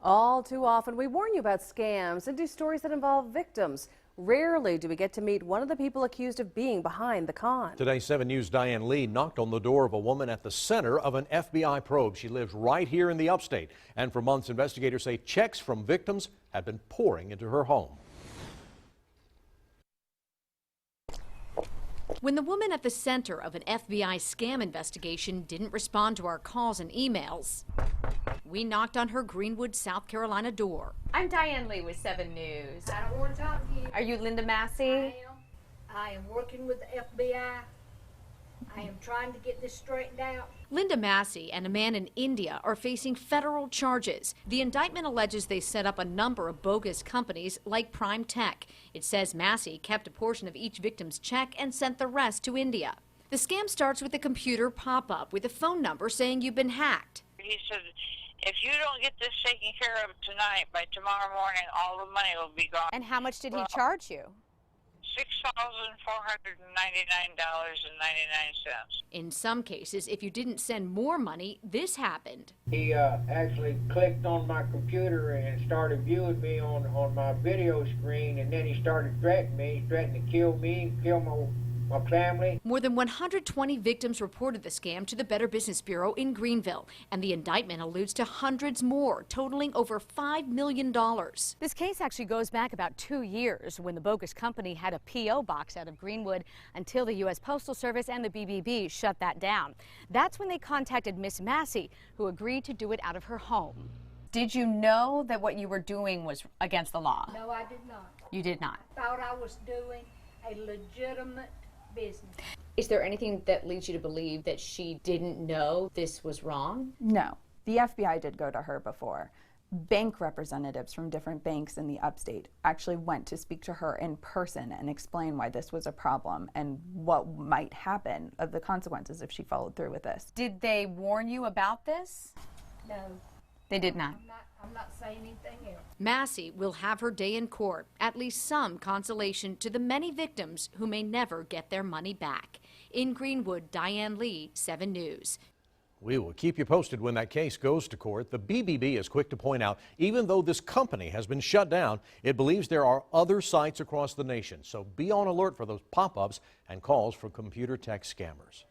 All too often, we warn you about scams and do stories that involve victims. Rarely do we get to meet one of the people accused of being behind the con. Today, 7 News' Diane Lee knocked on the door of a woman at the center of an FBI probe. She lives right here in the upstate. And for months, investigators say checks from victims had been pouring into her home. When the woman at the center of an FBI scam investigation didn't respond to our calls and emails, we knocked on her Greenwood, South Carolina door. I'm Diane Lee with 7 News. I don't want to talk to you. Are you Linda Massey? I am working with the FBI. I am trying to get this straightened out. Linda Massey and a man in India are facing federal charges. The indictment alleges they set up a number of bogus companies like Prime Tech. It says Massey kept a portion of each victim's check and sent the rest to India. The scam starts with a computer pop-up with a phone number saying you've been hacked. He said, if you don't get this taken care of tonight, by tomorrow morning, all the money will be gone. And how much did he charge you? $6,499.99. In some cases, if you didn't send more money, this happened. He actually clicked on my computer and started viewing me on my video screen, and then he started threatening me. He threatened to kill me, kill my family. More than 120 victims reported the scam to the Better Business Bureau in Greenville, and the indictment alludes to hundreds more, totaling over $5 million. This case actually goes back about 2 years when the bogus company had a P.O. box out of Greenwood until the U.S. Postal Service and the BBB shut that down. That's when they contacted Miss Massey, who agreed to do it out of her home. Did you know that what you were doing was against the law? No, I did not. You did not? Thought I was doing a legitimate business. Is there anything that leads you to believe that she didn't know this was wrong? No. The FBI did go to her before. Bank representatives from different banks in the upstate actually went to speak to her in person and explain why this was a problem and what might happen of the consequences if she followed through with this. Did they warn you about this? No. They did not. I'm not saying anything else. Massey will have her day in court, at least some consolation to the many victims who may never get their money back. In Greenwood, Diane Lee, 7 News. We will keep you posted when that case goes to court. The BBB is quick to point out, even though this company has been shut down, it believes there are other sites across the nation. So be on alert for those pop-ups and calls for computer tech scammers.